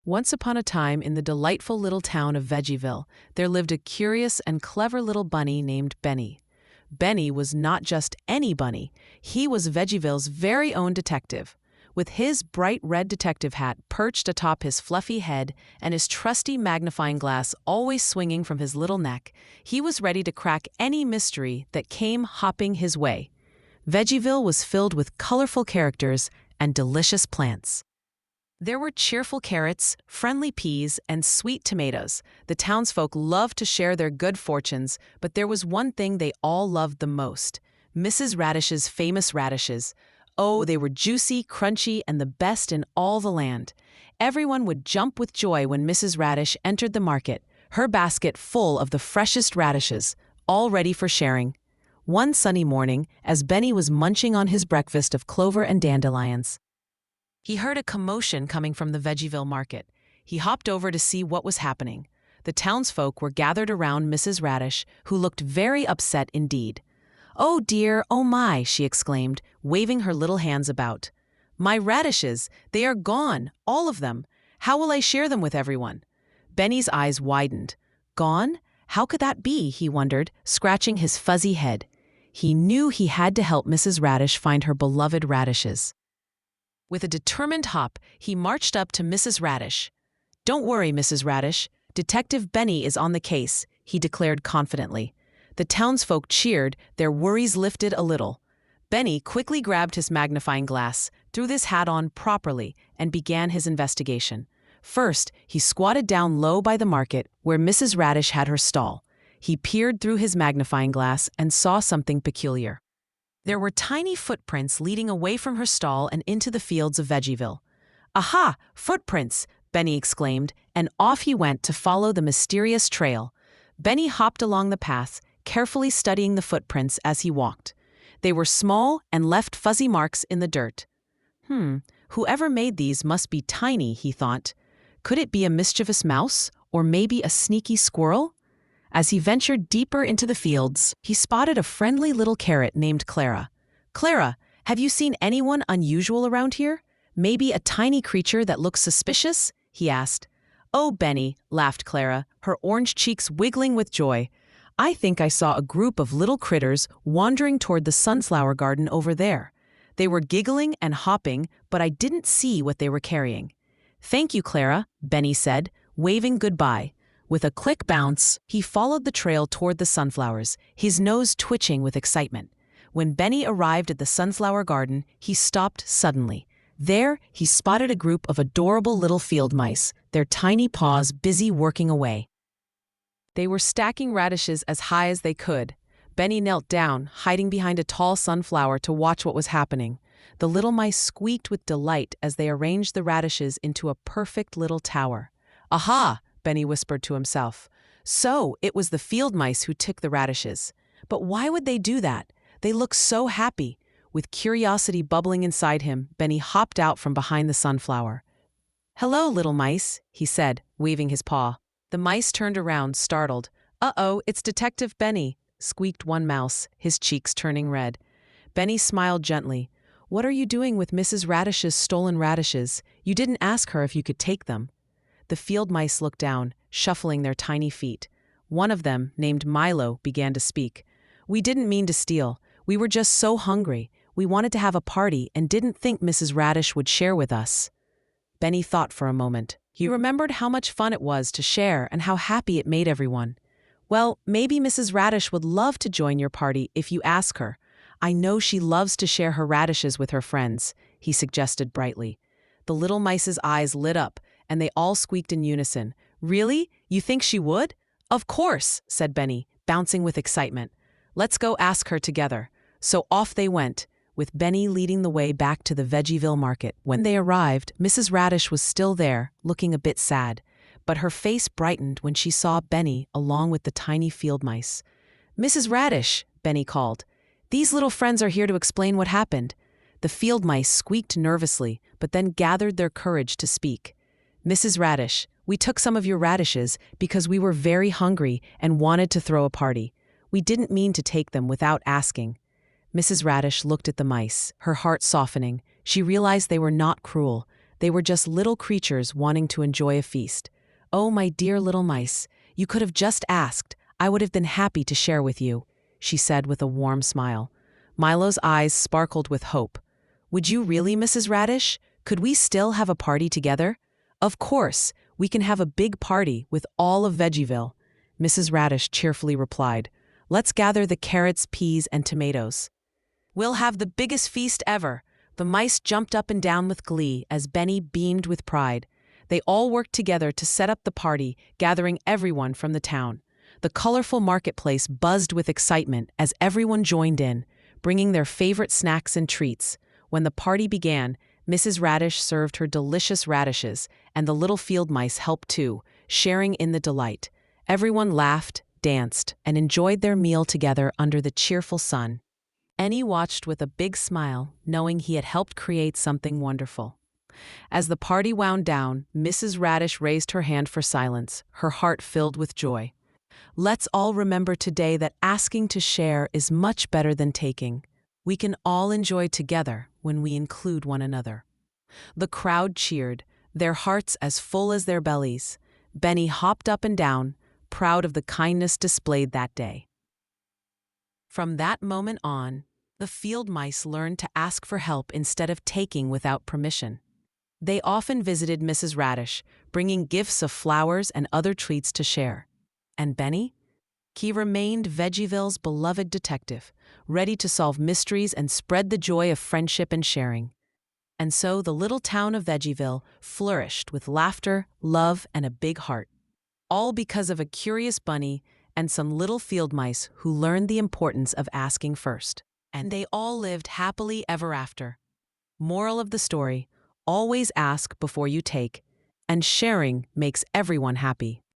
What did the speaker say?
Once upon a time, in the delightful little town of Veggieville, there lived a curious and clever little bunny named Benny. Benny was not just any bunny, he was Veggieville's very own detective. With his bright red detective hat perched atop his fluffy head and his trusty magnifying glass always swinging from his little neck, he was ready to crack any mystery that came hopping his way. Veggieville was filled with colorful characters and delicious plants. There were cheerful carrots, friendly peas, and sweet tomatoes. The townsfolk loved to share their good fortunes, but there was one thing they all loved the most: Mrs. Radish's famous radishes. Oh, they were juicy, crunchy, and the best in all the land. Everyone would jump with joy when Mrs. Radish entered the market, her basket full of the freshest radishes, all ready for sharing. One sunny morning, as Benny was munching on his breakfast of clover and dandelions, he heard a commotion coming from the Veggieville market. He hopped over to see what was happening. The townsfolk were gathered around Mrs. Radish, who looked very upset indeed. "Oh dear, oh my," she exclaimed, waving her little hands about. "My radishes, they are gone, all of them. How will I share them with everyone?" Benny's eyes widened. Gone? How could that be, he wondered, scratching his fuzzy head. He knew he had to help Mrs. Radish find her beloved radishes. With a determined hop, he marched up to Mrs. Radish. "Don't worry, Mrs. Radish. Detective Benny is on the case," he declared confidently. The townsfolk cheered, their worries lifted a little. Benny quickly grabbed his magnifying glass, threw his hat on properly, and began his investigation. First, he squatted down low by the market where Mrs. Radish had her stall. He peered through his magnifying glass and saw something peculiar. There were tiny footprints leading away from her stall and into the fields of Veggieville. "Aha! Footprints!" Benny exclaimed, and off he went to follow the mysterious trail. Benny hopped along the path, carefully studying the footprints as he walked. They were small and left fuzzy marks in the dirt. Whoever made these must be tiny, he thought. Could it be a mischievous mouse, or maybe a sneaky squirrel? As he ventured deeper into the fields, he spotted a friendly little carrot named Clara. "Clara, have you seen anyone unusual around here? Maybe a tiny creature that looks suspicious?" he asked. "Oh, Benny," laughed Clara, her orange cheeks wiggling with joy. "I think I saw a group of little critters wandering toward the sunflower garden over there. They were giggling and hopping, but I didn't see what they were carrying." "Thank you, Clara," Benny said, waving goodbye. With a quick bounce, he followed the trail toward the sunflowers, his nose twitching with excitement. When Benny arrived at the sunflower garden, he stopped suddenly. There, he spotted a group of adorable little field mice, their tiny paws busy working away. They were stacking radishes as high as they could. Benny knelt down, hiding behind a tall sunflower to watch what was happening. The little mice squeaked with delight as they arranged the radishes into a perfect little tower. "Aha!" Benny whispered to himself. So it was the field mice who took the radishes. But why would they do that? They looked so happy. With curiosity bubbling inside him, Benny hopped out from behind the sunflower. "Hello, little mice," he said, waving his paw. The mice turned around, startled. "Uh-oh, it's Detective Benny," squeaked one mouse, his cheeks turning red. Benny smiled gently. "What are you doing with Mrs. Radish's stolen radishes? You didn't ask her if you could take them." The field mice looked down, shuffling their tiny feet. One of them, named Milo, began to speak. "We didn't mean to steal. We were just so hungry. We wanted to have a party and didn't think Mrs. Radish would share with us." Benny thought for a moment. He remembered how much fun it was to share and how happy it made everyone. "Well, maybe Mrs. Radish would love to join your party if you ask her. I know she loves to share her radishes with her friends," he suggested brightly. The little mice's eyes lit up, and they all squeaked in unison. "Really? You think she would?" "Of course," said Benny, bouncing with excitement. "Let's go ask her together." So off they went, with Benny leading the way back to the Veggieville market. When they arrived, Mrs. Radish was still there, looking a bit sad. But her face brightened when she saw Benny along with the tiny field mice. "Mrs. Radish," Benny called. "These little friends are here to explain what happened." The field mice squeaked nervously, but then gathered their courage to speak. "Mrs. Radish, we took some of your radishes because we were very hungry and wanted to throw a party. We didn't mean to take them without asking." Mrs. Radish looked at the mice, her heart softening. She realized they were not cruel. They were just little creatures wanting to enjoy a feast. "Oh, my dear little mice, you could have just asked. I would have been happy to share with you," she said with a warm smile. Milo's eyes sparkled with hope. "Would you really, Mrs. Radish? Could we still have a party together?" "Of course, we can have a big party with all of Veggieville," Mrs. Radish cheerfully replied. "Let's gather the carrots, peas, and tomatoes. We'll have the biggest feast ever." The mice jumped up and down with glee as Benny beamed with pride. They all worked together to set up the party, gathering everyone from the town. The colorful marketplace buzzed with excitement as everyone joined in, bringing their favorite snacks and treats. When the party began, Mrs. Radish served her delicious radishes, and the little field mice helped too, sharing in the delight. Everyone laughed, danced, and enjoyed their meal together under the cheerful sun. Benny watched with a big smile, knowing he had helped create something wonderful. As the party wound down, Mrs. Radish raised her hand for silence, her heart filled with joy. "Let's all remember today that asking to share is much better than taking. We can all enjoy together when we include one another." The crowd cheered, their hearts as full as their bellies. Benny hopped up and down, proud of the kindness displayed that day. From that moment on, the field mice learned to ask for help instead of taking without permission. They often visited Mrs. Radish, bringing gifts of flowers and other treats to share. And Benny? He remained Veggieville's beloved detective, ready to solve mysteries and spread the joy of friendship and sharing. And so the little town of Veggieville flourished with laughter, love, and a big heart. All because of a curious bunny and some little field mice who learned the importance of asking first. And they all lived happily ever after. Moral of the story: always ask before you take, and sharing makes everyone happy.